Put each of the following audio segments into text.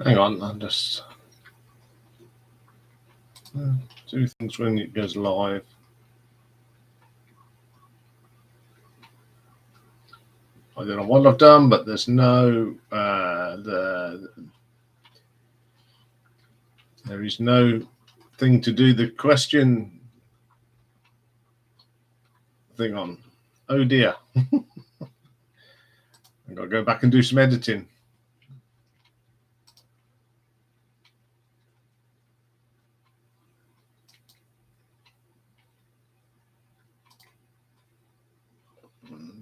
Hang on, I'm just do things when it goes live. I don't know what I've done, but there's no there is no thing to do the question thing on. Oh dear. I've got to go back and do some editing.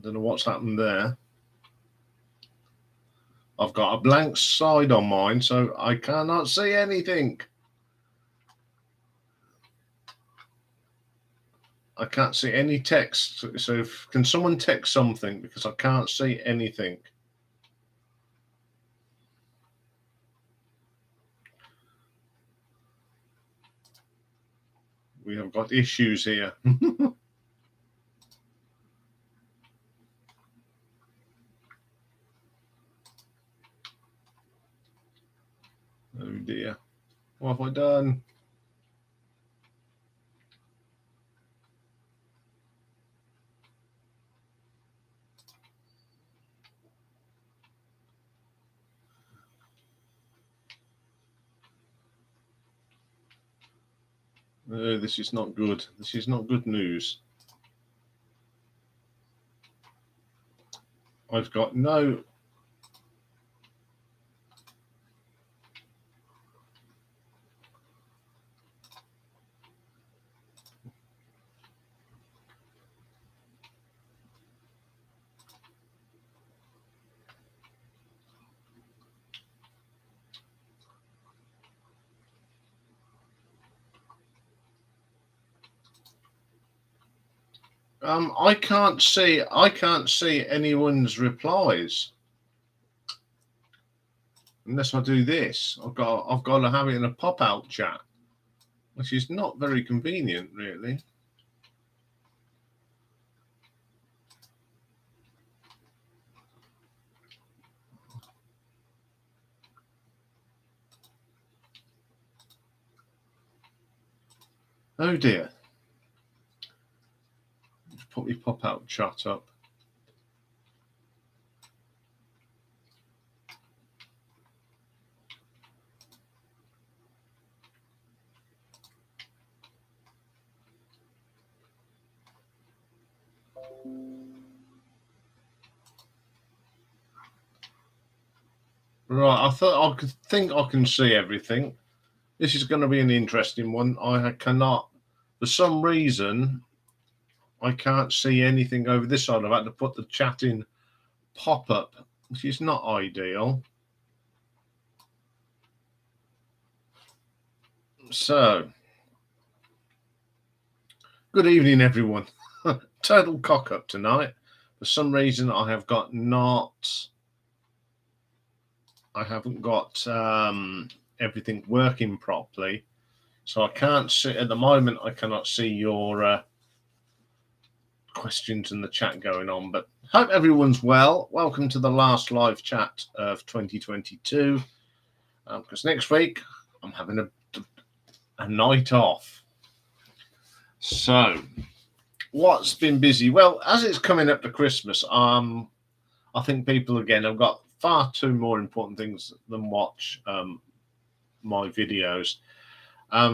Don't know what's happened there. I've got a blank side on mine, so I cannot see anything. I can't see any text. So can someone text something, because I can't see anything. We have got issues here. Oh dear. What have I done? Oh, this is not good. This is not good news. I've got no... I can't see anyone's replies unless I do this. I've got to have it in a pop-out chat, which is not very convenient, really. Oh dear. Put my pop-out chat up. Right, I thought I think I can see everything. This is going to be an interesting one. I cannot, for some reason, I can't see anything over this side. I've had to put the chat in pop-up, which is not ideal. So, good evening, everyone. Total cock-up tonight. For some reason, I haven't got everything working properly. So I can't see, at the moment, I cannot see your questions in the chat going on, but hope everyone's well. Welcome to the last live chat of 2022, because next week I'm having a night off. So what's been busy? Well, as it's coming up to Christmas, I think people again have got far too more important things than watch my videos.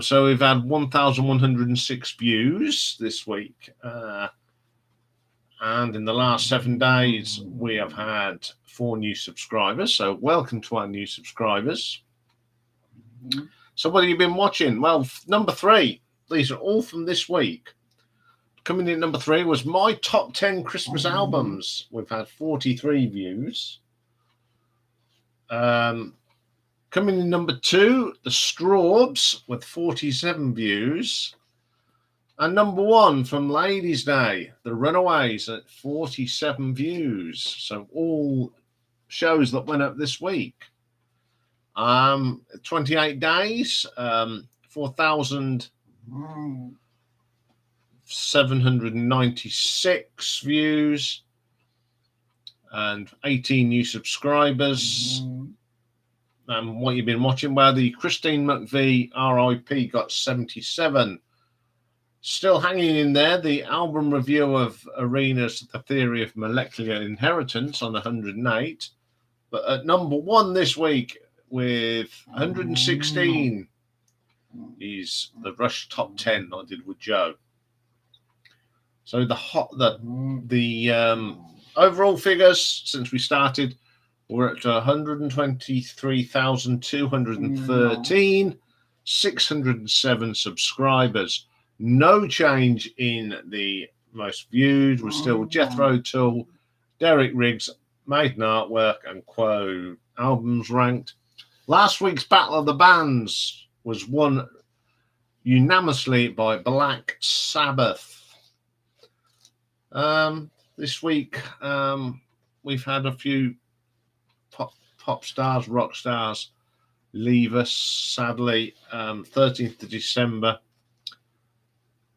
So we've had 1,106 views this week, and in the last 7 days, we have had 4 new subscribers. So welcome to our new subscribers. So what have you been watching? Well, number 3. These are all from this week. Coming in number 3 was my top 10 Christmas albums. We've had 43 views. Coming in number 2, the Strawbs with 47 views. And number 1 from Ladies' Day, The Runaways at 47 views. So all shows that went up this week. 28 days, 4,796 views and 18 new subscribers. what you've been watching, where the Christine McVie RIP got 77. Still hanging in there, the album review of Arena's The Theory of Molecular Inheritance on 108. But at number 1 this week with 116 is the Rush Top 10 I did with Joe. So the overall figures since we started, we're at 123,213, 607 subscribers. No change in the most viewed. We're still Jethro Tull, Derek Riggs, Maiden Artwork, and Quo albums ranked. Last week's Battle of the Bands was won unanimously by Black Sabbath. This week, we've had a few pop stars, rock stars leave us, sadly. 13th of December.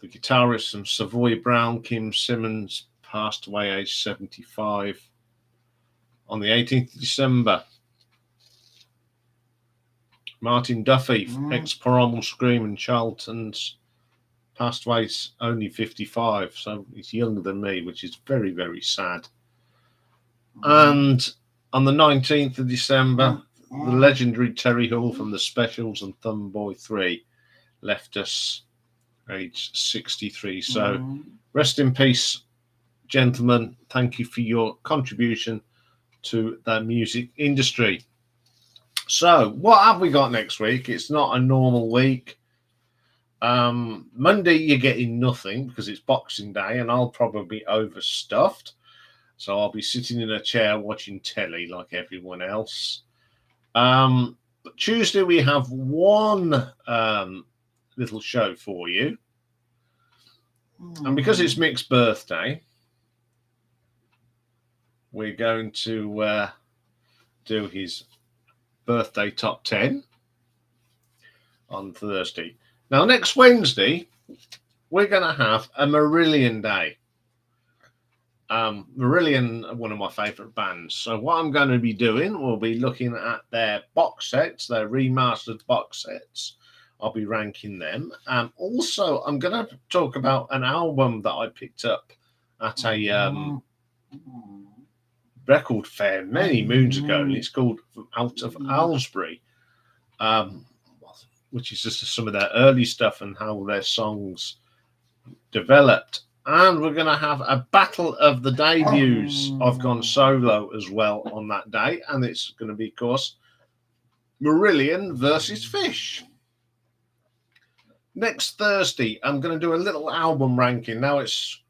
The guitarist from Savoy Brown, Kim Simmons, passed away aged 75. On the 18th of December, Martin Duffy, ex-Primal Scream and Charlton's, passed away only 55, so he's younger than me, which is very, very sad. And on the 19th of December, the legendary Terry Hall from The Specials and Thumb Boy 3 left us aged 63. So rest in peace, gentlemen. Thank you for your contribution to the music industry. So what have we got next week? It's not a normal week. Monday you're getting nothing because it's Boxing Day and I'll probably be overstuffed. So I'll be sitting in a chair watching telly like everyone else. But Tuesday we have one little show for you. And because it's Mick's birthday, we're going to do his birthday top 10 on Thursday. Now, next Wednesday, we're going to have a Marillion Day. Marillion are one of my favourite bands. So what I'm going to be doing, we'll be looking at their box sets, their remastered box sets. I'll be ranking them. Also, I'm going to talk about an album that I picked up at a record fair many moons ago. And it's called Out of Aylesbury, which is just some of their early stuff and how their songs developed. And we're going to have a battle of the debuts. I've gone solo as well on that day. And it's going to be, of course, Marillion versus Fish. Next Thursday, I'm going to do a little album ranking. Now, it's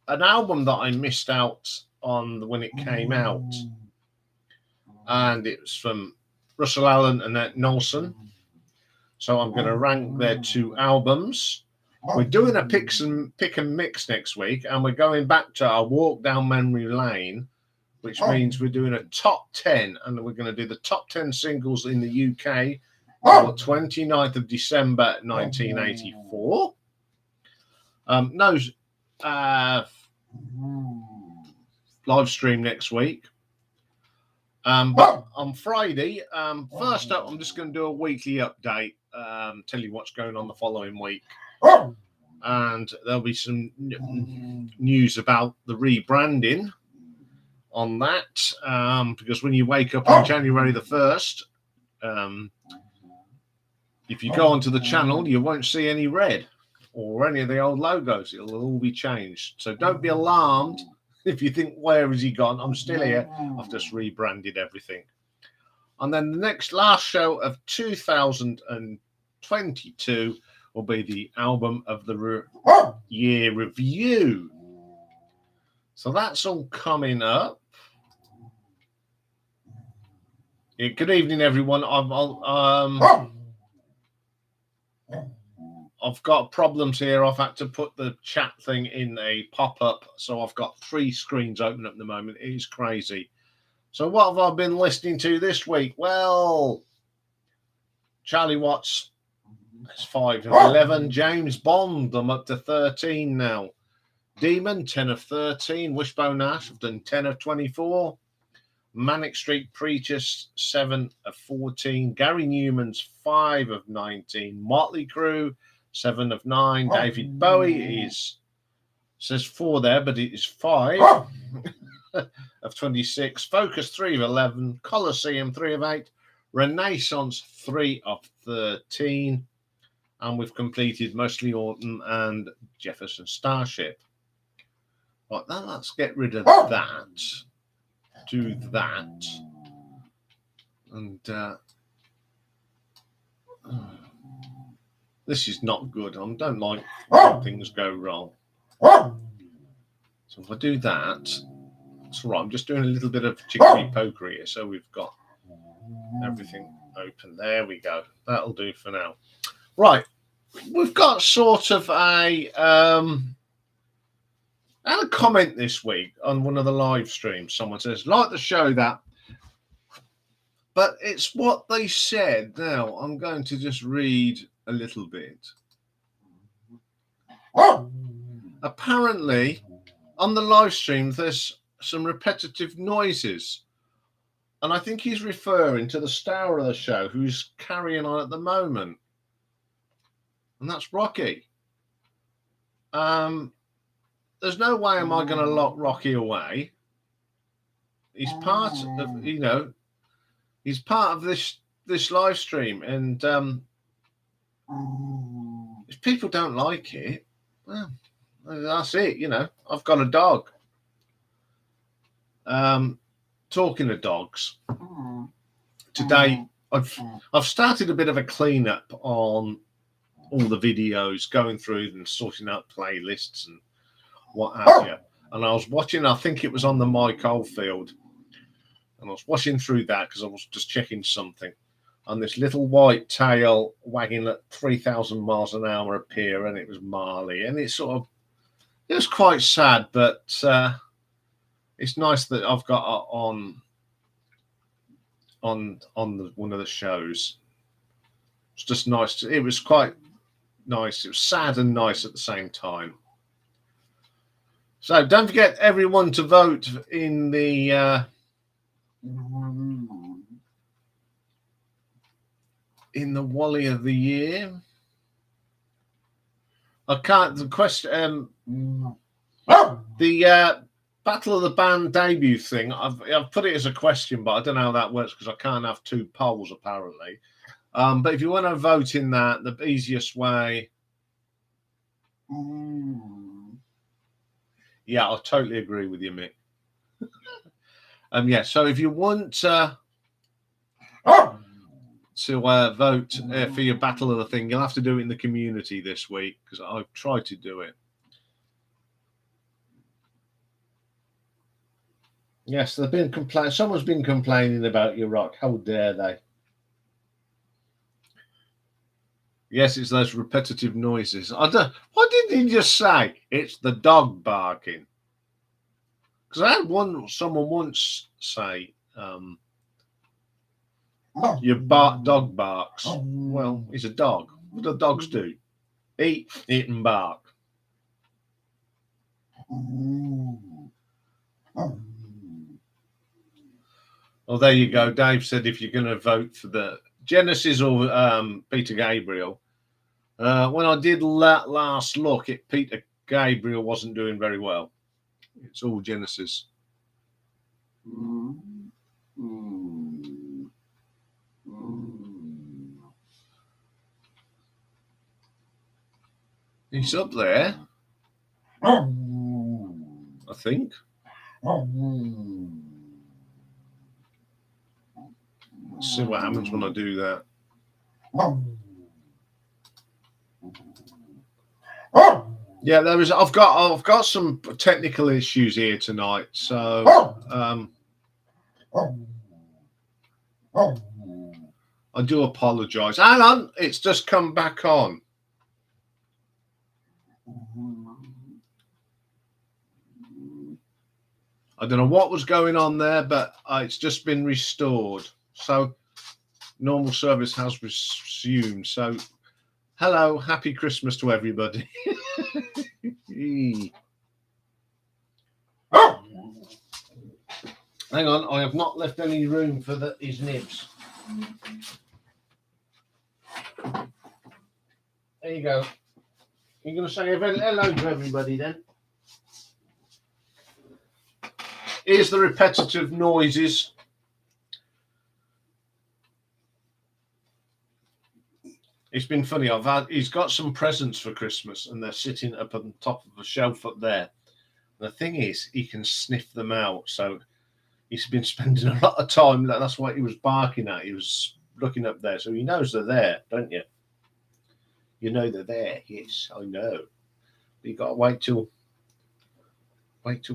an album that I missed out on when it came out. And it was from Russell Allen and Annette Nolson. So I'm going to rank their two albums. We're doing a pick and mix next week, and we're going back to our walk down memory lane, which means we're doing a top 10, and we're going to do the top 10 singles in the UK on the 29th of December 1984. No live stream next week. But on Friday, first up, I'm just going to do a weekly update, tell you what's going on the following week. And there'll be some news about the rebranding on that, because when you wake up on January the 1st, if you go onto the channel, you won't see any red or any of the old logos. It'll all be changed. So don't be alarmed if you think, where has he gone? I'm still here. I've just rebranded everything. And then the last show of 2022 will be the album of the year review. So that's all coming up. Yeah, good evening, everyone. I've got problems here. I've had to put the chat thing in a pop-up, so I've got 3 screens open at the moment. It is crazy. So what have I been listening to this week? Well, Charlie Watts, that's 5 of 11. James Bond, I'm up to 13 now. Demon, 10 of 13. Wishbone Ash, I've done 10 of 24. Manic Street Preachers, 7 of 14. Gary Newman's 5 of 19. Motley Crue, 7 of 9. David Bowie says 4 there, but it is 5 of 26. Focus, 3 of 11. Colosseum, 3 of 8. Renaissance, 3 of 13. And we've completed Mostly Autumn and Jefferson Starship. Right, now let's get rid of that. Do that. And this is not good. I don't like when things go wrong. So if I do that, it's all right. I'm just doing a little bit of chicory poker here. So we've got everything open. There we go. That'll do for now. Right. We've got sort of a I had a comment this week on one of the live streams. Someone says, like the show that, but it's what they said. Now, I'm going to just read a little bit. Apparently, on the live stream, there's some repetitive noises. And I think he's referring to the star of the show who's carrying on at the moment. And that's Rocky. There's no way am I going to lock Rocky away. He's part of, he's part of this live stream. And if people don't like it, well, that's it, I've got a dog. Talking of dogs, today I've started a bit of a cleanup on all the videos, going through and sorting out playlists and what have you. And I was watching, I think it was on the Mike Oldfield, and I was watching through that because I was just checking something. And this little white tail wagging at 3,000 miles an hour appear, and it was Marley. And it was quite sad, but it's nice that I've got on one of the shows. It's just nice. It was quite nice. It was sad and nice at the same time. So don't forget everyone to vote in the Wally of the Year. I can't. The question. The Battle of the Band debut thing. I've put it as a question, but I don't know how that works because I can't have 2 polls apparently. But if you want to vote in that, the easiest way. Yeah, I totally agree with you, Mick. So if you want to vote for your Battle of the thing, you'll have to do it in the community this week because I've tried to do it. Yes, they've been complaining. Someone's been complaining about your rock. How dare they? Yes, it's those repetitive noises. What did he just say? It's the dog barking. Because I had someone once say, your dog barks. Well, he's a dog. What do dogs do? Eat, and bark. Well, there you go. Dave said if you're going to vote for the Genesis or Peter Gabriel. When I did last look, Peter Gabriel wasn't doing very well. It's all Genesis. He's up there, I think. Let's see what happens when I do that. Yeah, I've got some technical issues here tonight, so I do apologise. Hang on, it's just come back on. I don't know what was going on there, but it's just been restored. So normal service has resumed. So hello, happy Christmas to everybody. Hang on, I have not left any room for his nibs. There you go. You're going to say hello to everybody then. Here's the repetitive noises. It's been funny. He's got some presents for Christmas, and they're sitting up on top of a shelf up there. The thing is, he can sniff them out. So he's been spending a lot of time. That's what he was barking at. He was looking up there, so he knows they're there, don't you? You know they're there. Yes, I know. But you got to wait till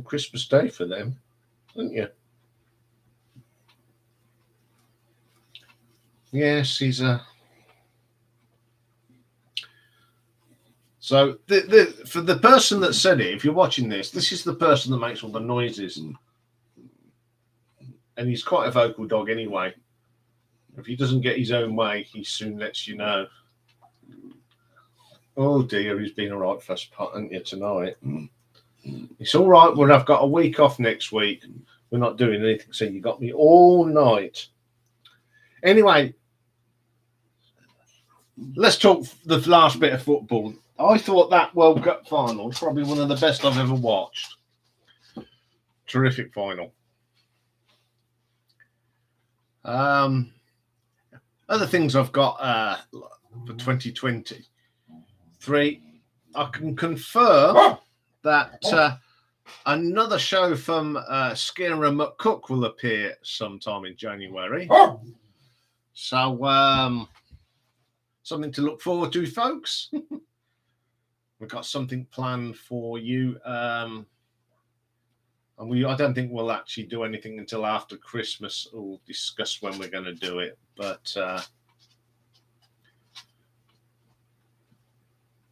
Christmas Day for them, don't you? Yes, he's a. So for the person that said it, if you're watching this is the person that makes all the noises, and he's quite a vocal dog anyway. If he doesn't get his own way, he soon lets you know. Oh dear, he's been all right first part, hasn't you, tonight? It's all right. Well, I've got a week off next week. We're not doing anything, so you got me all night. Anyway, let's talk the last bit of football. I thought that World Cup final was probably one of the best I've ever watched. Terrific final. Other things I've got for 2023, I can confirm that another show from Skinner and McCook will appear sometime in January. So something to look forward to, folks. We've got something planned for you. And I don't think we'll actually do anything until after Christmas. We'll discuss when we're going to do it. But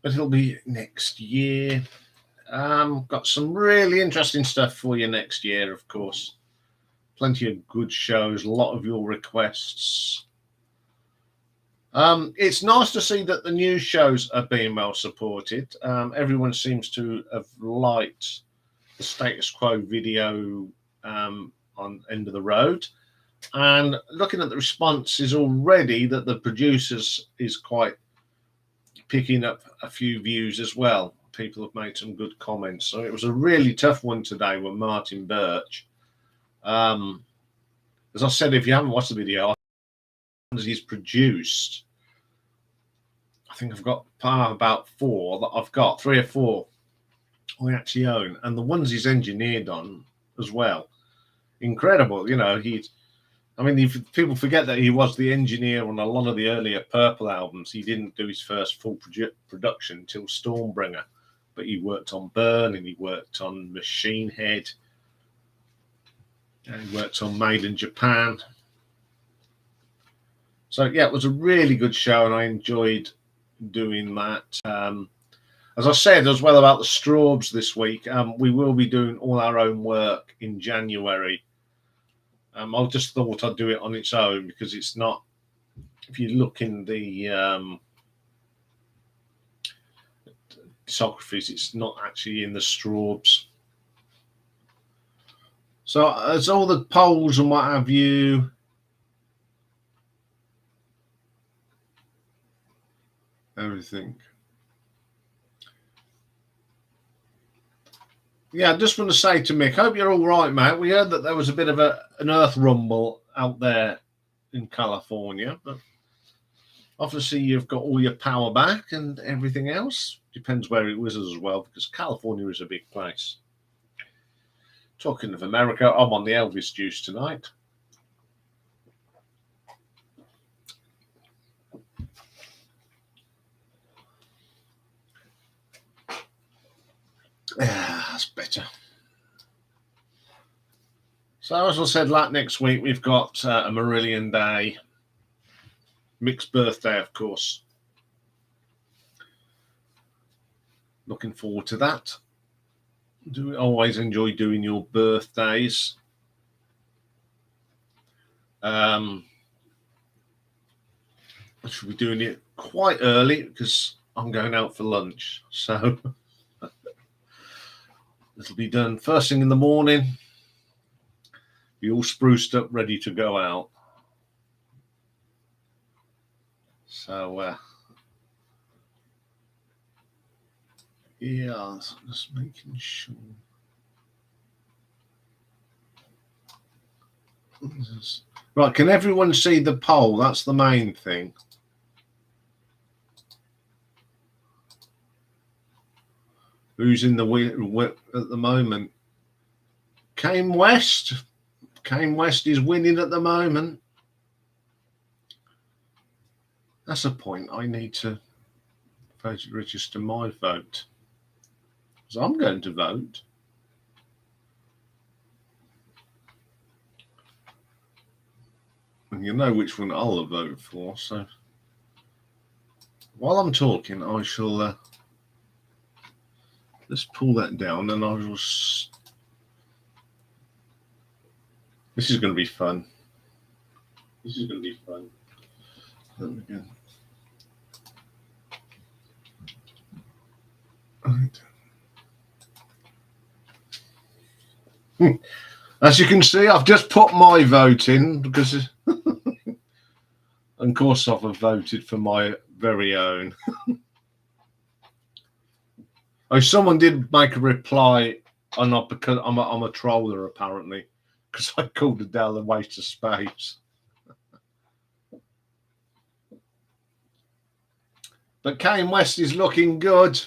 it'll be next year. Got some really interesting stuff for you next year, of course. Plenty of good shows, a lot of your requests. It's nice to see that the new shows are being well supported. Everyone seems to have liked the status quo video on End of the Road. And looking at the responses already, that the producers is quite picking up a few views as well. People have made some good comments. So it was a really tough one today with Martin Birch. As I said, if you haven't watched the video, he's produced. I think I've got about 4 that I've got, 3 or 4 I actually own, and the ones he's engineered on as well. Incredible, you know. People forget that he was the engineer on a lot of the earlier Purple albums. He didn't do his first full production until Stormbringer, but he worked on Burn and he worked on Machine Head. And he worked on Made in Japan. So, yeah, it was a really good show, and I enjoyed doing that. As I said as well about the Straubs this week, we will be doing all our own work in January. I just thought I'd do it on its own because it's not, if you look in the discographies, it's not actually in the Straubs. So as all the polls and what have you, everything. Yeah, I just want to say to Mick, hope you're all right, mate. We heard that there was a bit of an earth rumble out there in California, but obviously you've got all your power back and everything else. Depends where it was as well, because California is a big place. Talking of America, I'm on the Elvis juice tonight. Yeah, that's better. So as I said, like next week, we've got a Marillion Day. Mick's birthday, of course. Looking forward to that. Do always enjoy doing your birthdays. I should be doing it quite early because I'm going out for lunch. So it'll be done first thing in the morning be all spruced up, ready to go out. So, yeah, just making sure. Right, can everyone see the poll? That's the main thing. Who's in the whip at the moment? Kanye West. Kanye West is winning at the moment. That's a point. I need to register my vote. So I'm going to vote. And you know which one I'll vote for. So while I'm talking, I shall let's pull that down, and I will. This is going to be fun. This is going to be fun. There we go. Right. As you can see, I've just put my vote in because, of course, I've voted for my very own. Oh, someone did make a reply, or not, because I'm a troller apparently, because I called Adele a waste of space. But Kanye West is looking good.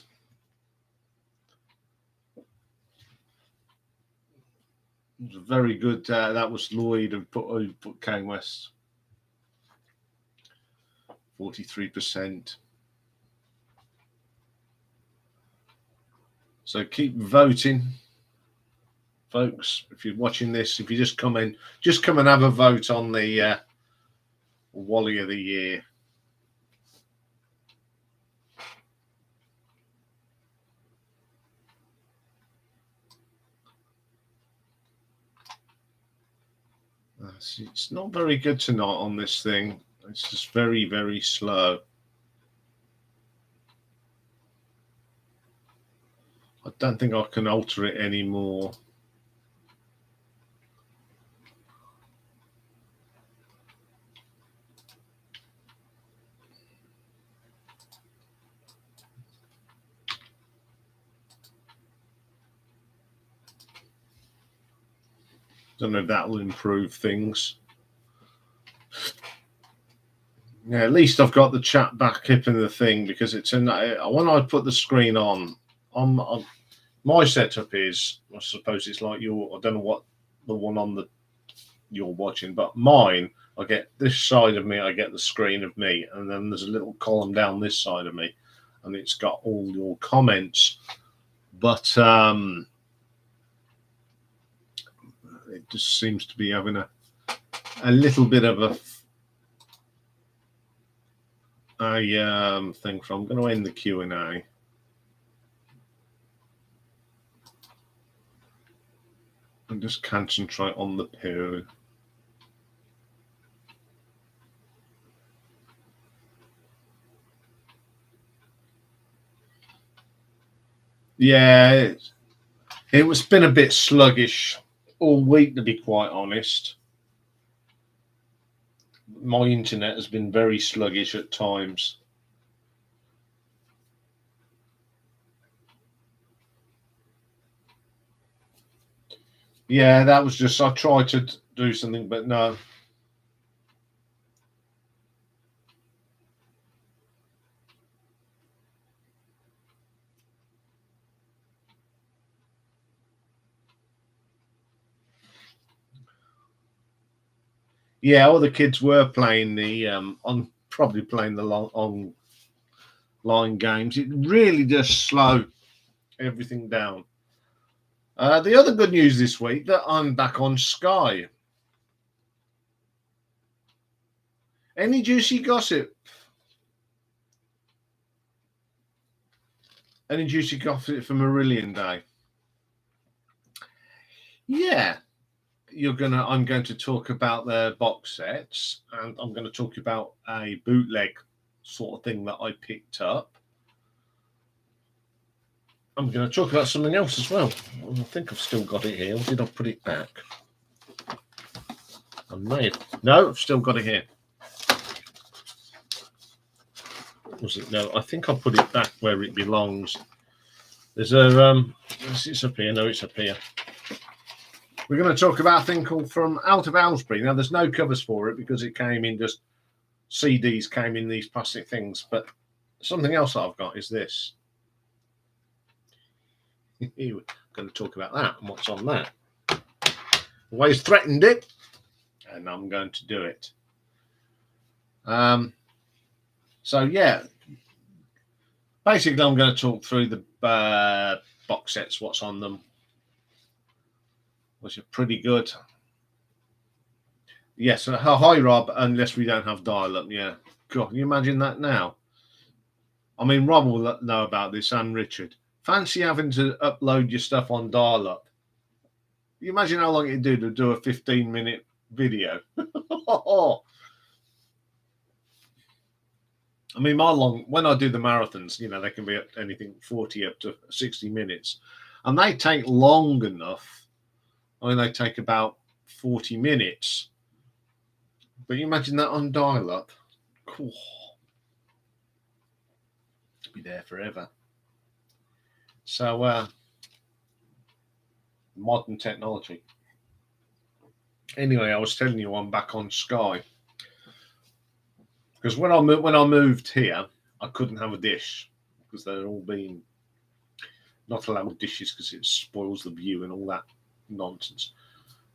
It was very good. That was Lloyd who put Kanye West. 43%. So keep voting, folks. If you're watching this, if you just come and have a vote on the Wally of the Year. It's not very good tonight on this thing. It's just very, very slow. I don't think I can alter it anymore. Don't know if that will improve things. Yeah, at least I've got the chat back up in the thing, because it's when I put the screen on my setup is, I suppose it's like I don't know what the one on you're watching, but mine, I get this side of me, I get the screen of me, and then there's a little column down this side of me, and it's got all your comments. But it just seems to be having a little bit of a thing. So I'm going to end the Q&A. And just concentrate on the poo. Yeah, it was been a bit sluggish all week, to be quite honest. My internet has been very sluggish at times. Yeah, that was just, I tried to do something, but no. Yeah, all the kids were playing the probably playing the online games. It really just slowed everything down. The other good news this week, that I'm back on Sky. Any juicy gossip? Any juicy gossip for Marillion Day? Yeah. I'm going to talk about their box sets, and I'm going to talk about a bootleg sort of thing that I picked up. I'm going to talk about something else as well. I think I've still got it here. Or did I put it back? No, I've still got it here. Was it? No, I think I'll put it back where it belongs. There's a it's up here. No, it's up here. We're going to talk about a thing called From Out of Aylesbury. Now, there's no covers for it because it came in just CDs came in these plastic things. But something else that I've got is this. We're going to talk about that and what's on that. Always threatened it, and I'm going to do it. So yeah, basically, I'm going to talk through the box sets, what's on them, which are pretty good. Yes, hi Rob, unless we don't have dial-up. Yeah, God, can you imagine that now? I mean, Rob will know about this, and Richard. Fancy having to upload your stuff on dial-up. You imagine how long it'd do to do a 15-minute video. I mean, when I do the marathons, they can be anything 40 up to 60 minutes, and they take long enough. I mean, they take about 40 minutes. But you imagine that on dial-up. Cool. Be there forever. So, modern technology. Anyway, I was telling you I'm back on Sky. Because when I moved here, I couldn't have a dish because they're all being not allowed dishes because it spoils the view and all that nonsense.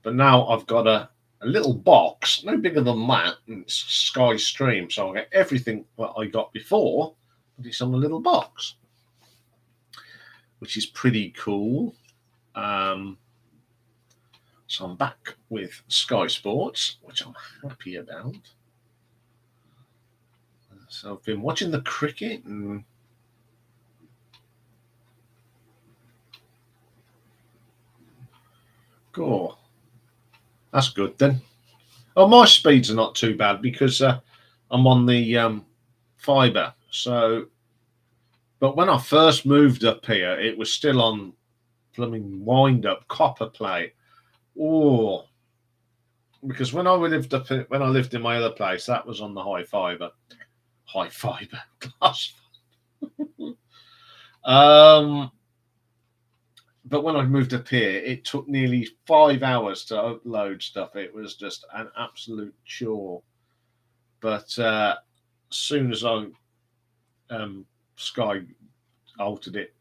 But now I've got a little box, no bigger than that, and it's Sky Stream, so I get everything that I got before, but it's on a little box, which is pretty cool. So I'm back with Sky Sports, which I'm happy about. So I've been watching the cricket and cool. That's good then. Oh, my speeds are not too bad because I'm on the fibre. So, but when I first moved up here, it was still on plumbing wind-up copper plate. Oh, because when I lived in my other place, that was on the high fibre glass. But when I moved up here, it took nearly 5 hours to upload stuff. It was just an absolute chore. But as soon as I Sky altered it,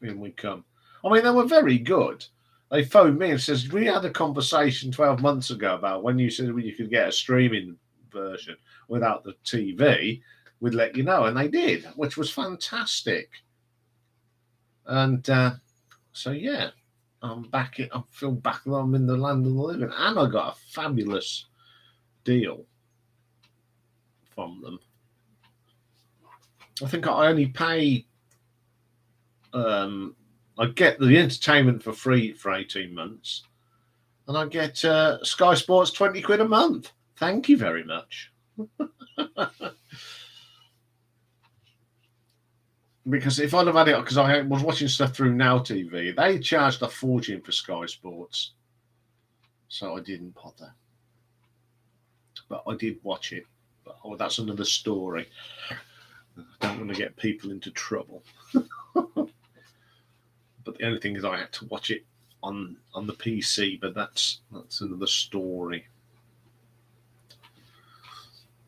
in we come. I mean, they were very good. They phoned me and says, we had a conversation 12 months ago about when you said you could get a streaming version without the TV, we'd let you know. And they did, which was fantastic. And so, yeah, I'm back. I feel back that I'm in the land of the living. And I got a fabulous deal from them. I think I only pay... I get the entertainment for free for 18 months. And I get Sky Sports 20 quid a month. Thank you very much. Because if I'd have had it, because I was watching stuff through Now TV, they charged a fortune for Sky Sports. So I didn't bother. But I did watch it. But that's another story. I don't want to get people into trouble. But the only thing is I had to watch it on the PC, but that's another story.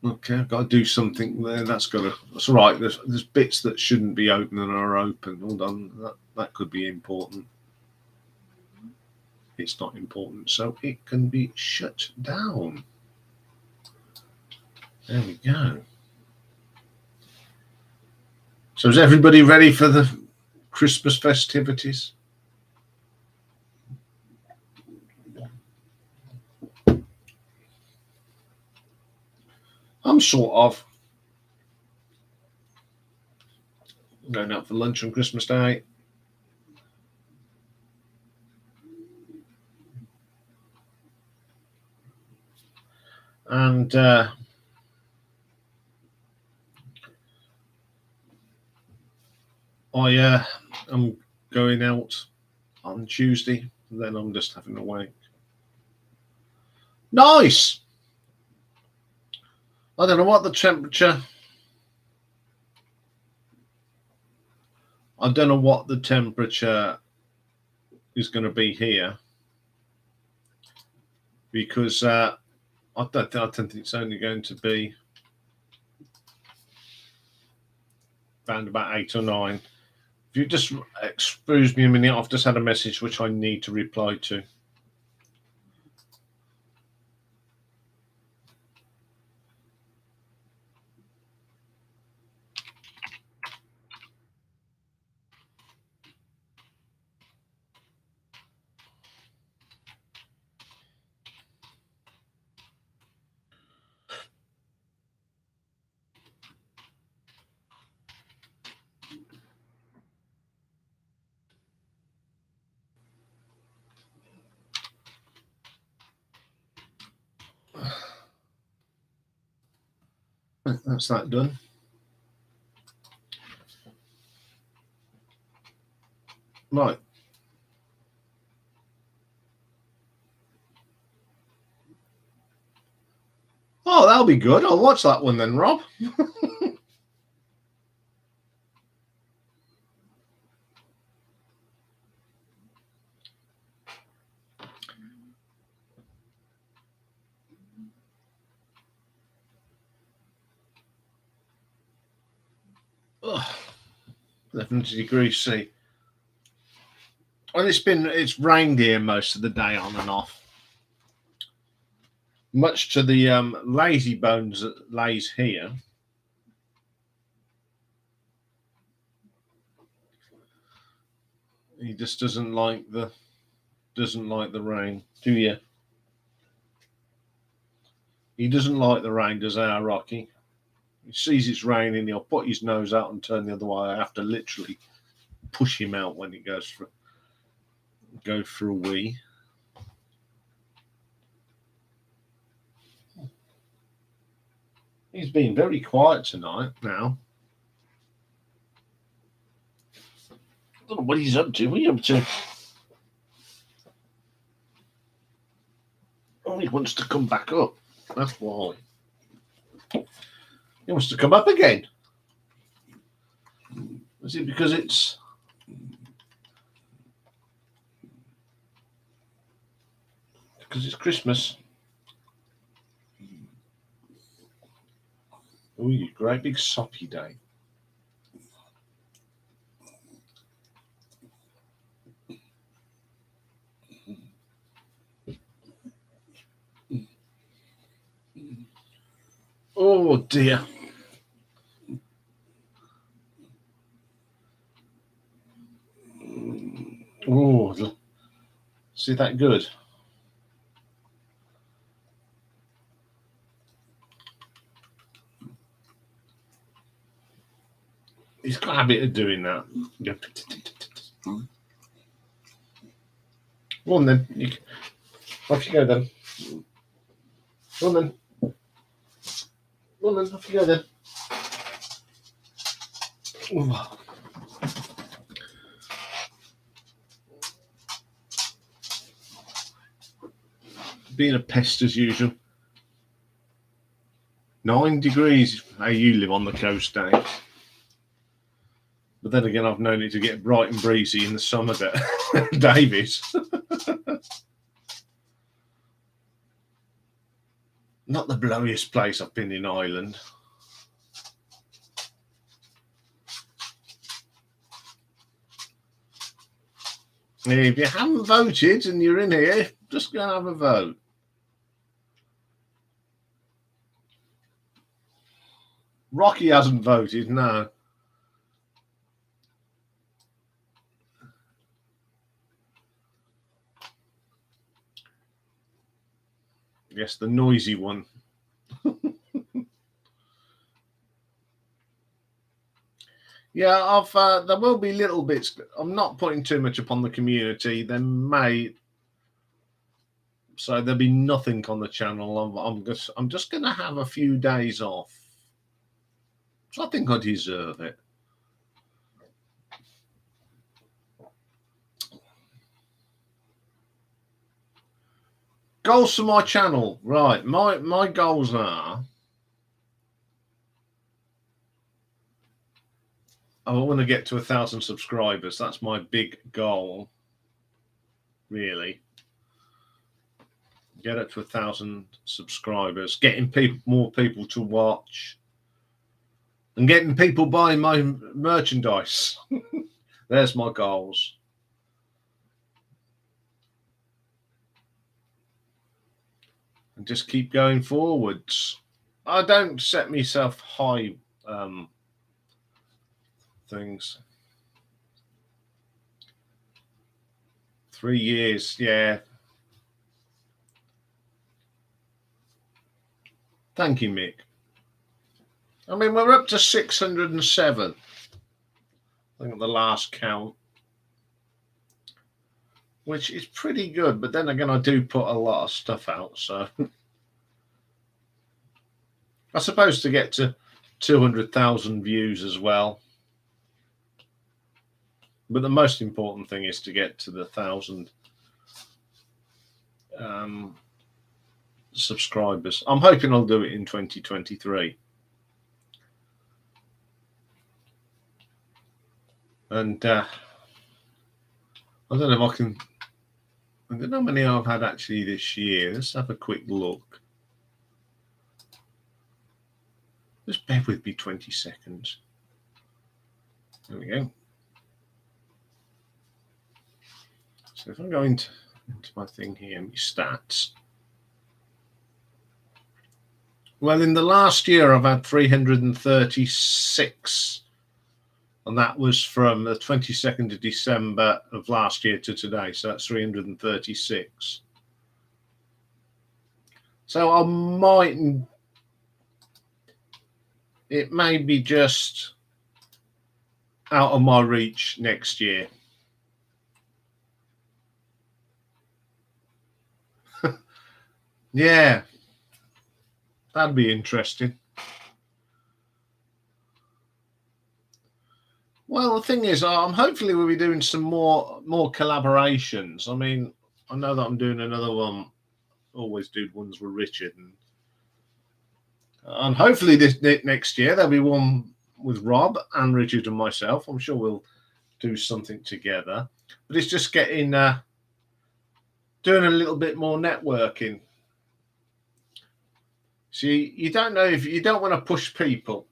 Okay, I've got to do something there. That's all right. There's bits that shouldn't be open and are open. Hold on, that could be important. It's not important, so it can be shut down. There we go. So is everybody ready for the Christmas festivities? I'm sort of going out for lunch on Christmas Day. And I am going out on Tuesday, and then I'm just having a wank. Nice. I don't know what the temperature. I don't know what the temperature is going to be here, because I don't think it's only going to be around about 8 or 9. If you just excuse me a minute, I've just had a message which I need to reply to. That's that done. Right. Oh, that'll be good. I'll watch that one then, Rob. Ugh. 11 degrees C. Well, it's rained here most of the day, on and off. Much to the lazy bones that lays here. He just doesn't like the rain, do you? He doesn't like the rain, does our Rocky? He sees it's raining, he'll put his nose out and turn the other way. I have to literally push him out when he goes for a wee. He's been very quiet tonight now. I don't know what he's up to. What are you up to? Oh, he wants to come back up. That's why. He wants to come up again. Is it because it's... because it's Christmas? Oh, you great big soppy day. Oh dear. Oh, see that good? He's got a habit of doing that. Go on then. Off you go then. Go on then. Go on then. Off you go then. Ooh. Being a pest as usual. 9 degrees. How you live on the coast, Dave. But then again, I've known it to get bright and breezy in the summer, Davies. Not the blowiest place I've been in Ireland. If you haven't voted and you're in here, just go and have a vote. Rocky hasn't voted, no. Yes, the noisy one. Yeah, there will be little bits. I'm not putting too much upon the community. So there'll be nothing on the channel. I'm just going to have a few days off. So I think I deserve it. Goals for my channel. Right. My goals are, I want to get to 1,000 subscribers. That's my big goal, really. Get up to 1,000 subscribers, getting more people to watch, and getting people buying my merchandise. There's my goals. And just keep going forwards. I don't set myself high things. 3 years, yeah. Thank you, Mick. I mean, we're up to 607. I think at the last count, which is pretty good. But then again, I do put a lot of stuff out, so I suppose to get to 200,000 views as well. But the most important thing is to get to the 1,000 subscribers. I'm hoping I'll do it in 2023. And I don't know if I can. I don't know how many I've had actually this year. Let's have a quick look. Just bear with me 20 seconds. There we go. So if I go into my thing here, my stats. Well, in the last year, I've had 336. And that was from the 22nd of December of last year to today. So that's 336. So I might, it may be just out of my reach next year. Yeah, that'd be interesting. Well, the thing is, hopefully we'll be doing some more collaborations. I mean, I know that I'm doing another one. Always do ones with Richard, and hopefully this next year there'll be one with Rob and Richard and myself. I'm sure we'll do something together. But it's just getting doing a little bit more networking. See, you don't know if you don't want to push people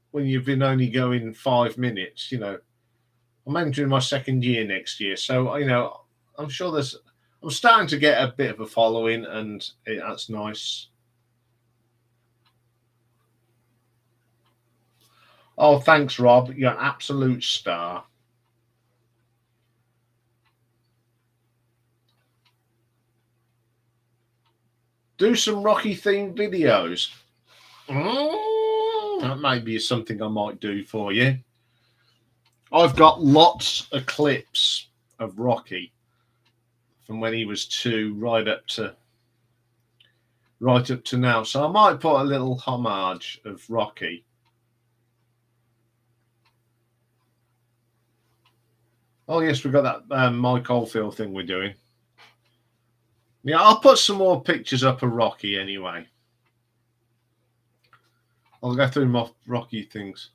when you've been only going 5 minutes. You know, I'm entering my second year next year, so you know, I'm sure I'm starting to get a bit of a following, and that's nice. Oh, thanks, Rob. You're an absolute star. Do some Rocky themed videos. That might be something I might do for you. I've got lots of clips of Rocky from when he was 2 right up to now. So I might put a little homage of Rocky. Oh yes, we've got that Mike Oldfield thing we're doing. Yeah, I'll put some more pictures up of Rocky anyway. I'll go through my Rocky things.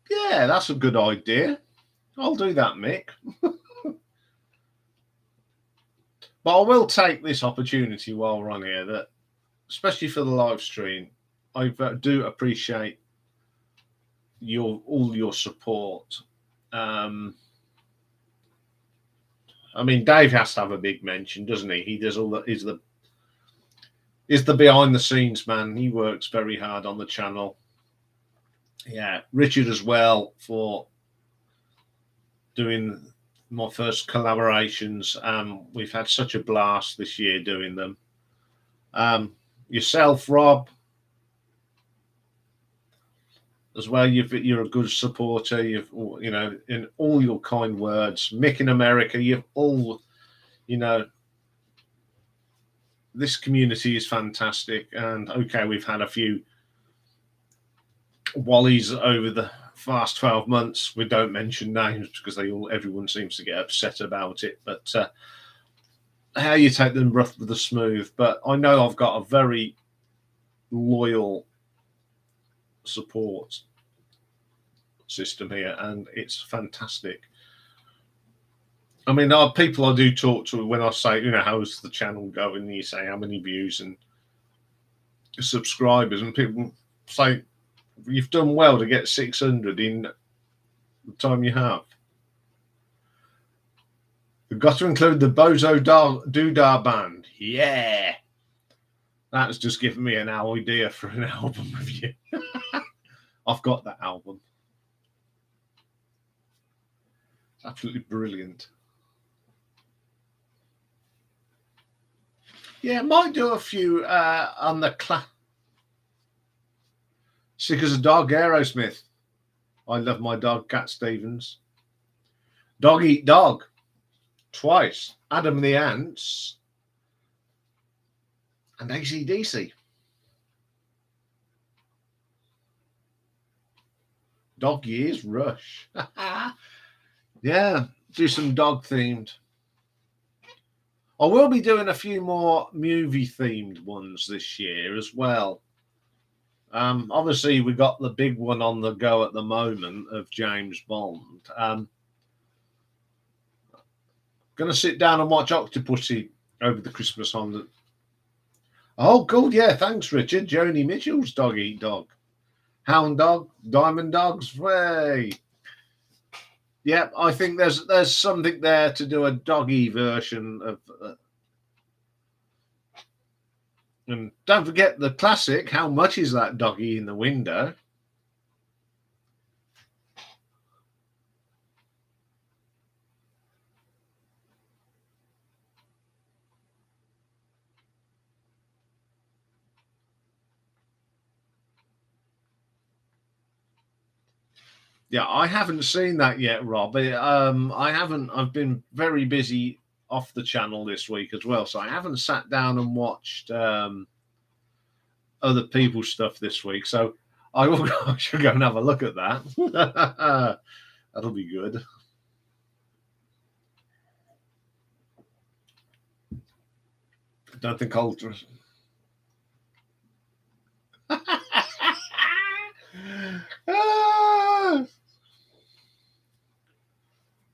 Yeah, that's a good idea. I'll do that, Mick. But I will take this opportunity while we're on here, that especially for the live stream, I do appreciate all your support. I mean, Dave has to have a big mention, doesn't he? He does all that. He's the behind the scenes man. He works very hard on the channel. Yeah, Richard as well for doing my first collaborations. We've had such a blast this year doing them. Yourself, Rob, as well. You're a good supporter. You know, in all your kind words. Mick in America, you've all, you know, this community is fantastic. And okay, we've had a few Wallies over the fast 12 months. We don't mention names because everyone seems to get upset about it. But how you take them rough with the smooth. But I know I've got a very loyal support system here, and it's fantastic. I mean, there are people I do talk to when I say, how's the channel going? And you say how many views and subscribers, and people say you've done well to get 600 in the time you have. We've got to include the Bozo Doodah Band. Yeah. That's just given me an idea for an album review. I've got that album. It's absolutely brilliant. Yeah, might do a few on the Sick as a Dog, Aerosmith. I Love My Dog, Cat Stevens. Dog Eat Dog, twice. Adam and the Ants. And AC/DC. Dog Years, Rush. Yeah, do some dog themed. I will be doing a few more movie themed ones this year as well. Obviously, we got the big one on the go at the moment of James Bond. Going to sit down and watch Octopussy over the Christmas holiday. Oh, good. Yeah, thanks, Richard. Joni Mitchell's Dog Eat Dog. Hound Dog, Diamond Dogs. Way. Yeah, I think there's something there to do a doggy version of. And don't forget the classic. How much is that doggy in the window? Yeah, I haven't seen that yet, Rob. I haven't. I've been very busy off the channel this week as well, so I haven't sat down and watched other people's stuff this week. So I should go and have a look at that. That'll be good. I don't think I'll.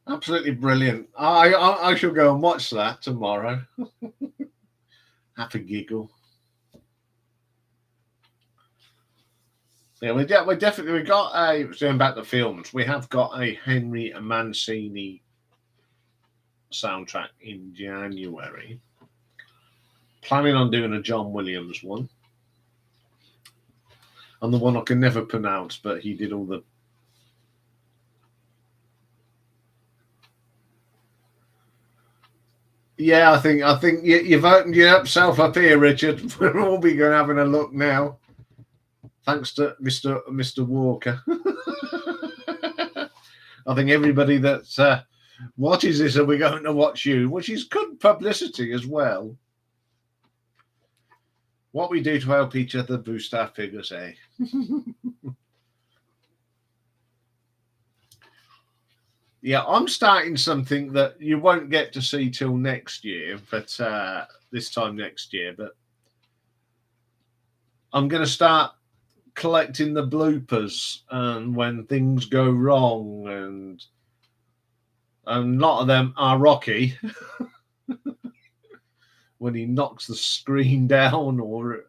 Absolutely brilliant. I shall go and watch that tomorrow. Have a giggle. Yeah, we definitely got a, going back to films, we have got a Henry Mancini soundtrack in January. Planning on doing a John Williams one. And the one I can never pronounce, but he did all the. Yeah, I think you've opened yourself up here, Richard. We'll all be going having a look now. Thanks to Mr. Walker. I think everybody that watches this will be going to watch you, which is good publicity as well. What we do to help each other boost our figures, eh? Yeah, I'm starting something that you won't get to see till next year, but this time next year. But I'm going to start collecting the bloopers and when things go wrong, and a lot of them are Rocky. When he knocks the screen down, or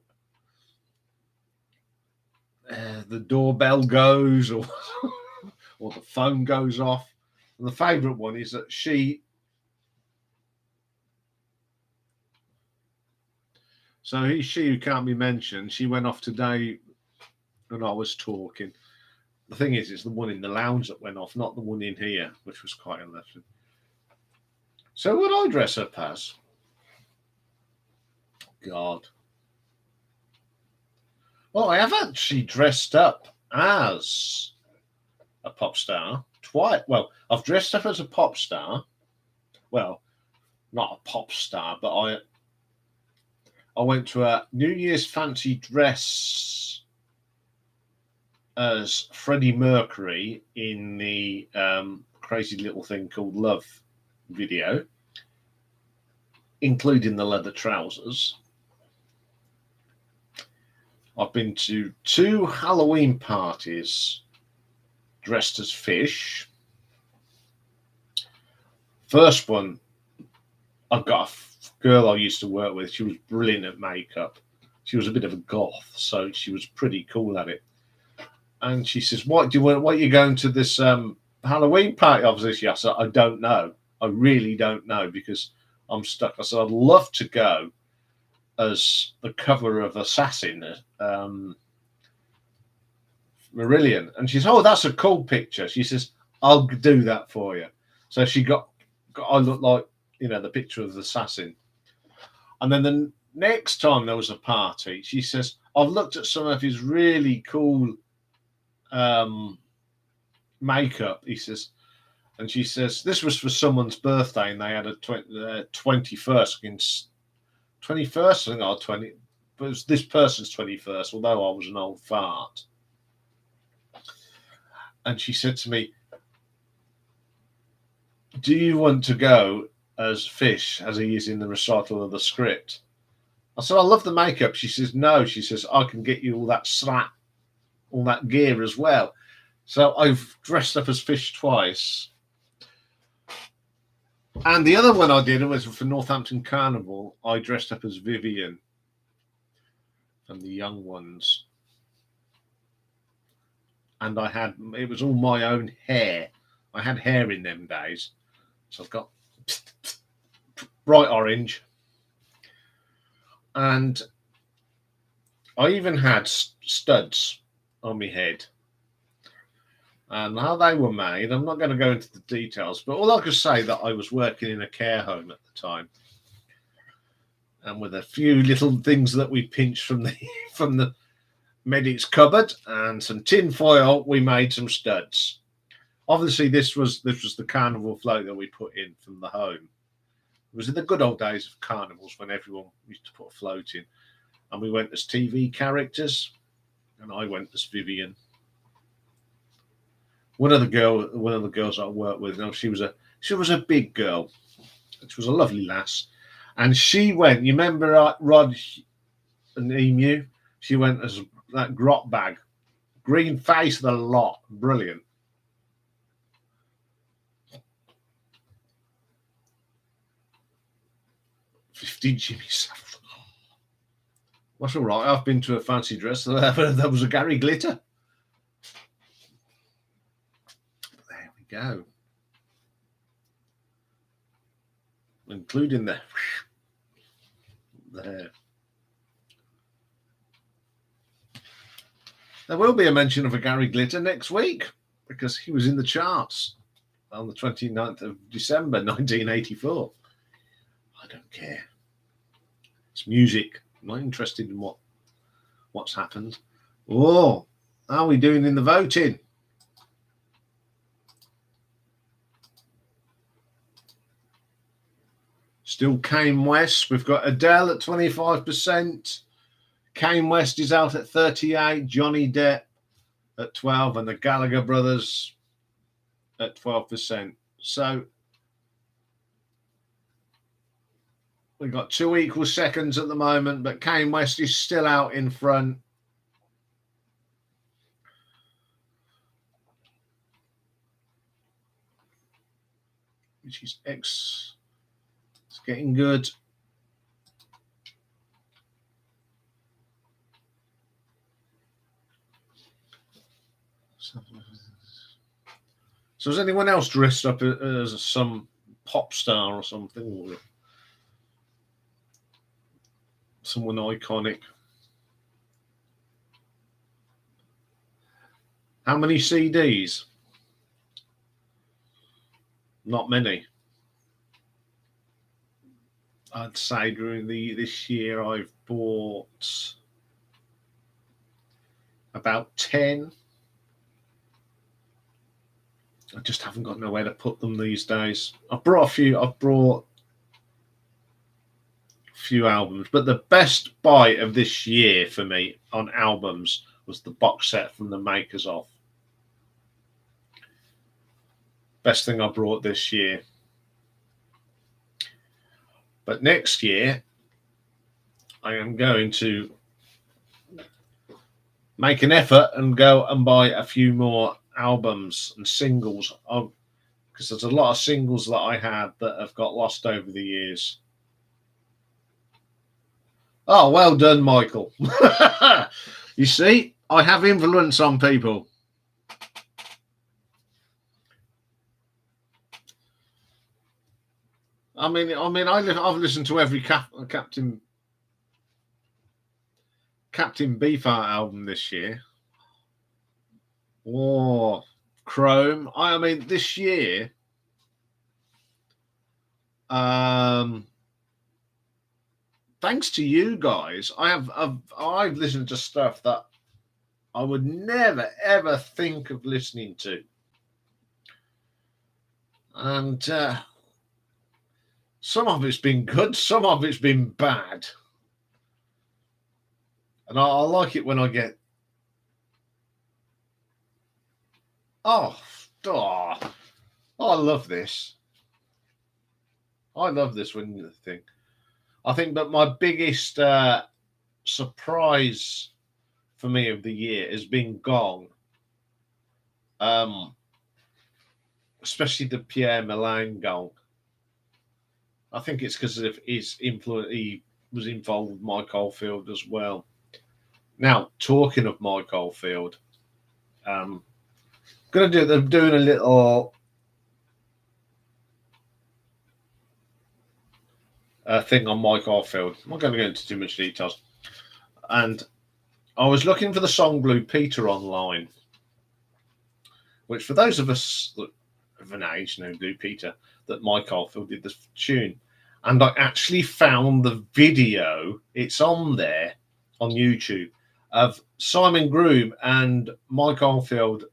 the doorbell goes, or or the phone goes off. And the favourite one is that she who can't be mentioned, she went off today and I was talking. The thing is, it's the one in the lounge that went off, not the one in here, which was quite a lesson. So would I dress up as? God. Well, I have actually dressed up as a pop star twice. Well, I've dressed up as a pop star. Well, not a pop star, but I went to a New Year's fancy dress as Freddie Mercury in the Crazy Little Thing Called Love video, including the leather trousers. I've been to 2 Halloween parties dressed as fish. First one, I've got a girl I used to work with. She was brilliant at makeup. She was a bit of a goth, so she was pretty cool at it. And she says, "What are you going to this Halloween party?" Obviously, I said, "I don't know. I really don't know because I'm stuck." I said, "I'd love to go as the cover of Assassin, Marillion." And she says, "Oh, that's a cool picture." She says, "I'll do that for you." So she got I look like, the picture of the Assassin. And then the next time there was a party, she says, "I've looked at some of his really cool makeup," he says, and she says, this was for someone's birthday and they had a 21st against 21st, I think, or 20, but it was this person's 21st, although I was an old fart. And she said to me, "Do you want to go as Fish as he is in the recital of the script?" I said, "I love the makeup." She says, "No," she says, "I can get you all that slap, all that gear as well." So I've dressed up as Fish twice. And the other one I did was for Northampton Carnival. I dressed up as Vivian from the Young Ones. And it was all my own hair. I had hair in them days. So I've got bright orange. And I even had studs on my head. And how they were made, I'm not going to go into the details, but all I could say that I was working in a care home at the time, and with a few little things that we pinched from the medic's cupboard and some tin foil, we made some studs. Obviously, this was the carnival float that we put in from the home. It was in the good old days of carnivals when everyone used to put a float in, and we went as TV characters, and I went as Vivian. One of the girls I worked with, she was a big girl. She was a lovely lass, and she went. You remember Rod and Emu? She went as that grot bag, green face, the lot, brilliant. $50 Jimmy Savile. That's all right. I've been to a fancy dress. There was a Gary Glitter. There we go. Including there. There will be a mention of a Gary Glitter next week because he was in the charts on the 29th of December 1984. I don't care. It's music. I'm not interested in what's happened. Oh, how are we doing in the voting? Still Kanye West. We've got Adele at 25%. Kanye West is out at 38%. Johnny Depp at 12%. And the Gallagher brothers at 12%. So we've got 2 equal seconds at the moment, but Kanye West is still out in front. Which is it's getting good. So is anyone else dressed up as some pop star or something? Or someone iconic? How many CDs? Not many. I'd say during this year I've bought about 10. I just haven't got nowhere to put them these days. I've brought a few albums, but the best buy of this year for me on albums was the box set from the makers of. Best thing I brought this year. But next year, I am going to make an effort and go and buy a few more albums and singles, because there's a lot of singles that I had that have got lost over the years. Oh, well done, Michael. You see, I have influence on people. I've listened to every Captain Beefheart album this year. Oh, Chrome. This year, thanks to you guys, I've listened to stuff that I would never ever think of listening to, and some of it's been good, some of it's been bad, and I like it when I get I love this. I love this when you think. I think that my biggest surprise for me of the year has been Gong. Especially the Pierre Milan Gong. I think it's because of his influence. He was involved with Mike Oldfield as well. Now, talking of Mike Oldfield, they're doing a little thing on Mike Oldfield. I'm not going to go into too much details. And I was looking for the song Blue Peter online, which for those of us that of an age know Blue Peter, that Mike Oldfield did the tune. And I actually found the video, it's on there on YouTube, of Simon Groom and Mike Oldfield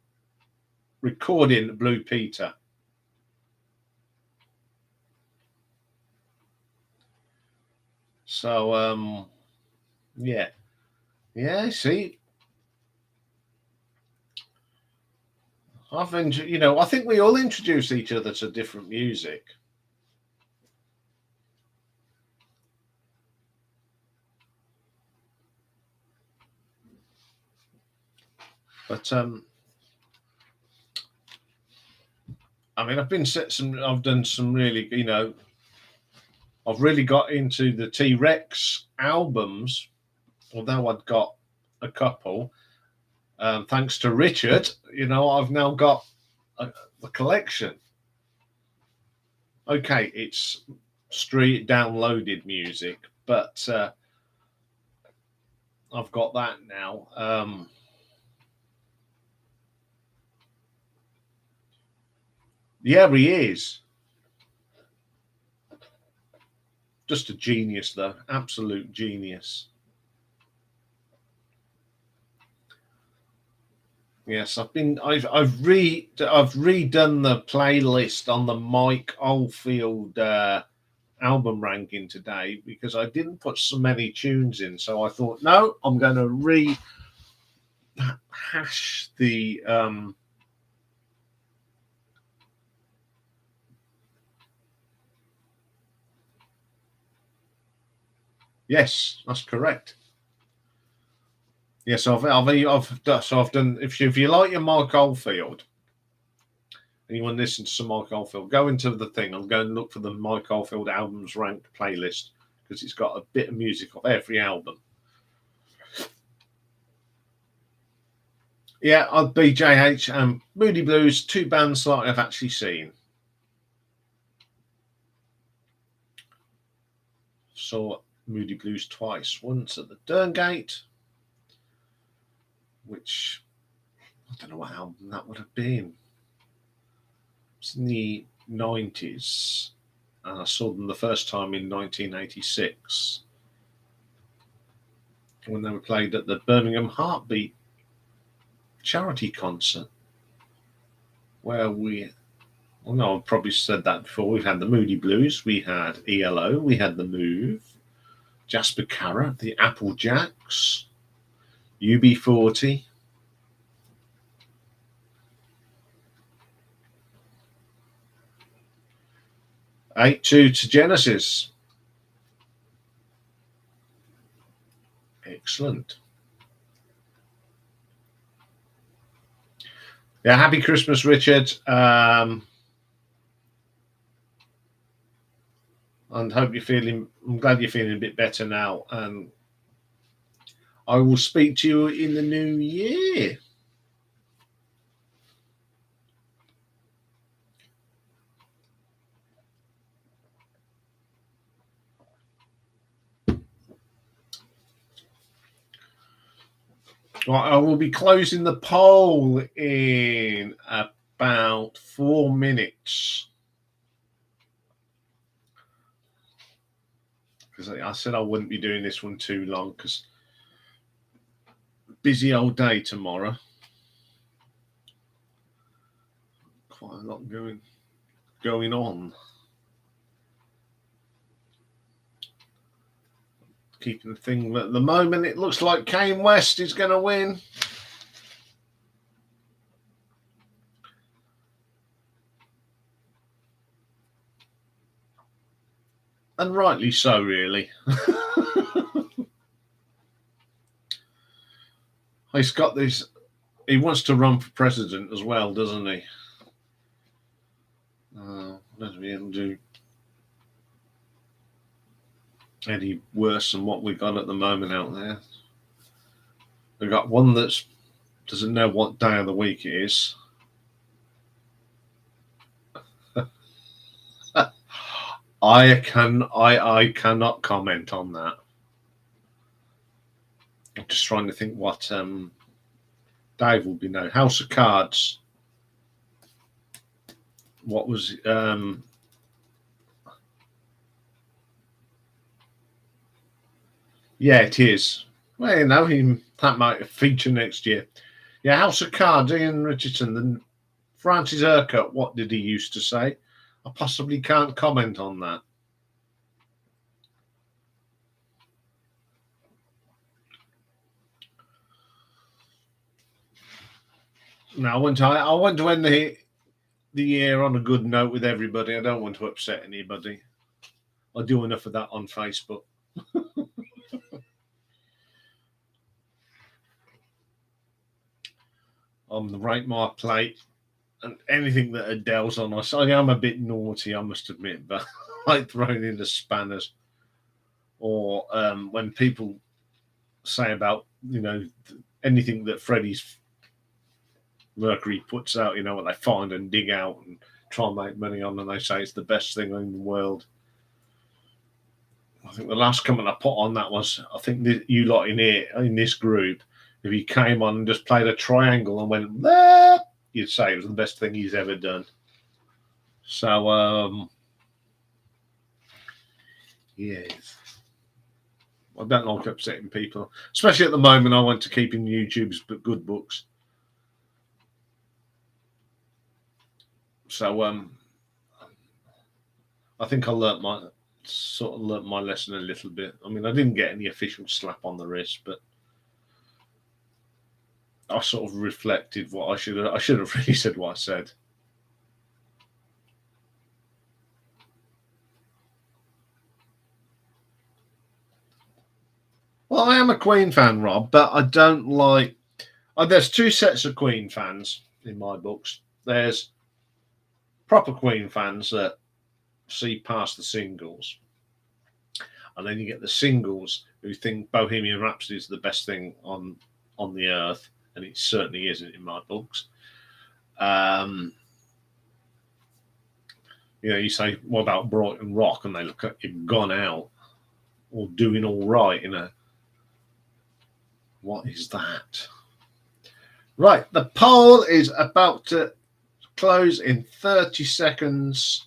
recording Blue Peter. So, yeah, see, I think we all introduce each other to different music. But I've done some really, I've really got into the T-Rex albums, although I'd got a couple. Thanks to Richard, I've now got the collection. Okay, it's street downloaded music, but I've got that now. Yeah, he is. Just a genius, though. Absolute genius. Yes, I've redone the playlist on the Mike Oldfield album ranking today because I didn't put so many tunes in. So I thought, no, I'm going to rehash the yes, that's correct. Yes, I've done. If you like your Mike Oldfield, and you want to listen to some Mike Oldfield, go into the thing and go and look for the Mike Oldfield albums ranked playlist because it's got a bit of music of every album. Yeah, I'd be JH and Moody Blues, two bands that I've actually seen. Saw Moody Blues twice. Once at the Derngate, which I don't know what album that would have been. It's in the 90s. And I saw them the first time in 1986 when they were played at the Birmingham Heartbeat charity concert, where I've probably said that before. We've had the Moody Blues, we had ELO, we had the Move, Jasper Carrot, the Applejacks, UB40. Eight-two to Genesis. Excellent. Yeah, happy Christmas, Richard. And hope you're feeling. I'm glad you're feeling a bit better now. And I will speak to you in the new year. Right, I will be closing the poll in about 4 minutes. Because I said I wouldn't be doing this one too long because busy old day tomorrow. Quite a lot going on. Keeping the thing at the moment, it looks like Kanye West is going to win. And rightly so, really. He's got this. He wants to run for president as well, doesn't he? Let's be able to do any worse than what we got at the moment out there. We've got one that doesn't know what day of the week it is. I cannot comment on that. I'm just trying to think what Dave will be now. House of Cards. What was yeah, it is. Well, you know, that might feature next year. Yeah, House of Cards, Ian Richardson, then Francis Urquhart, what did he used to say? I possibly can't comment on that. No, I want to end the year on a good note with everybody. I don't want to upset anybody. I do enough of that on Facebook. On the Rate My Plate and anything that Adele's on. I am a bit naughty, I must admit, but I like throwing in the spanners. Or when people say about, anything that Freddie's Mercury puts out, what they find and dig out and try and make money on, and they say it's the best thing in the world. I think the last comment I put on that was, I think you lot in this group, if he came on and just played a triangle and went, bah, you'd say it was the best thing he's ever done. So, yes. I don't like upsetting people, especially at the moment. I want to keep in YouTube's good books. So, I think I learnt my lesson a little bit. I mean, I didn't get any official slap on the wrist, but I sort of reflected what I should have really said what I said. Well, I am a Queen fan, Rob, but I don't like. There's two sets of Queen fans in my books. There's proper Queen fans that see past the singles, and then you get the singles who think Bohemian Rhapsody is the best thing on the earth, and it certainly isn't in my books. You say, what about Brighton Rock? And they look at you Gone Out or Doing All Right. What is that? Right, the poll is about to close in 30 seconds.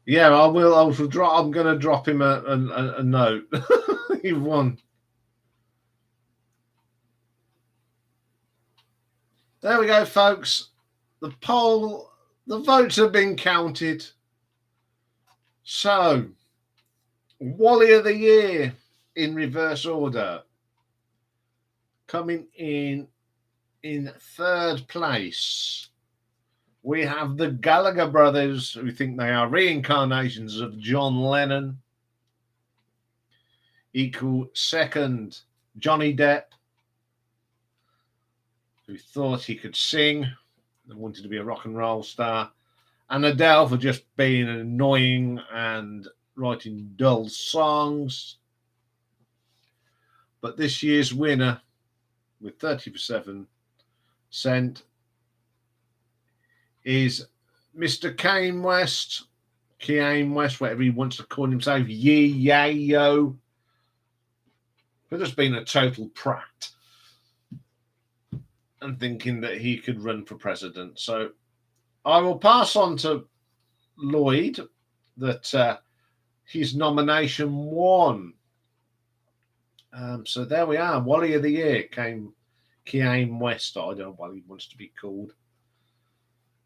Yeah, I will. I'm going to drop him a note. He won. There we go, folks. The votes have been counted. So, Wally of the Year in reverse order. Coming in third place, we have the Gallagher brothers, who think they are reincarnations of John Lennon. Equal second, Johnny Depp, who thought he could sing and wanted to be a rock and roll star. And Adele for just being annoying and writing dull songs. But this year's winner, with 37%, is Mr. Kanye West, whatever he wants to call himself, Yayo, for just being a total prat and thinking that he could run for president. So I will pass on to Lloyd that his nomination won. So there we are. Wally of the Year came Kanye West. I don't know what he wants to be called.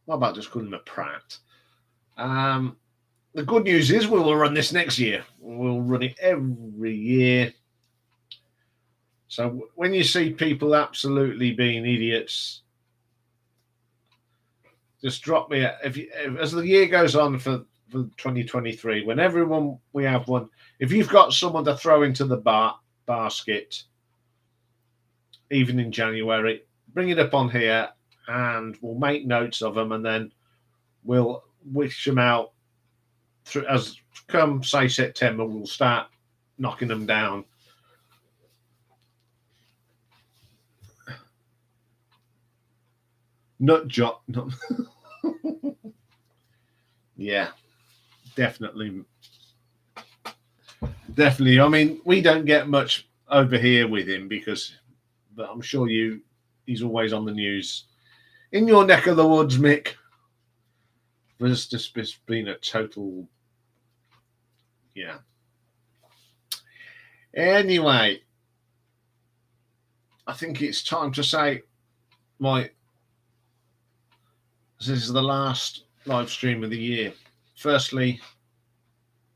What about just calling him a prat? The good news is we will run this next year. We'll run it every year. So when you see people absolutely being idiots, just drop me as the year goes on for 2023. Whenever we have one, if you've got someone to throw into the basket, even in January, bring it up on here, and we'll make notes of them, and then we'll wish them out through as come say September. We'll start knocking them down. Nut job. Yeah, definitely. I mean, we don't get much over here with him but I'm sure he's always on the news in your neck of the woods, Mick. There's just been a total, yeah. Anyway, I think it's time to say this is the last live stream of the year. Firstly,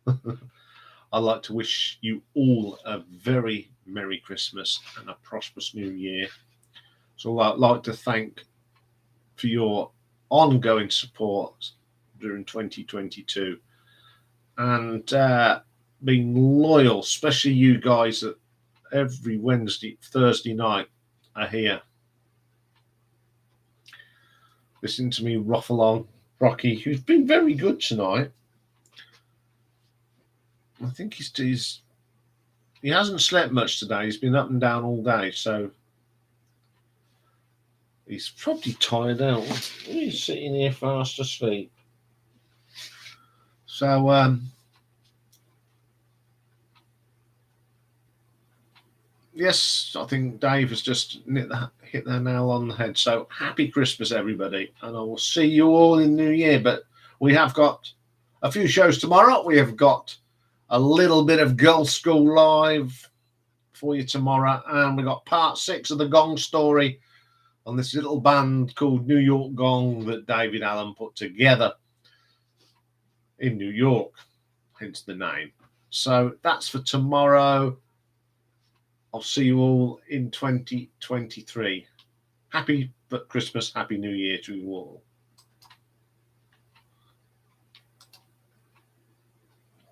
I'd like to wish you all a very Merry Christmas and a prosperous New Year. So I'd like to thank for your ongoing support during 2022 and being loyal, especially you guys that every Thursday night are here. Listen to me ruffle on Rocky, who's been very good tonight. I think he hasn't slept much today. He's been up and down all day, so he's probably tired out. He's sitting here fast asleep. So yes, I think Dave has just hit the nail on the head. So happy Christmas, everybody, and I will see you all in the new year. But we have got a few shows tomorrow. We have got a little bit of Girls' School Live for you tomorrow, and we got part 6 of the Gong story on this little band called New York Gong that David Allen put together in New York, hence the name. So that's for tomorrow. I'll see you all in 2023. Happy Christmas, Happy New Year to you all.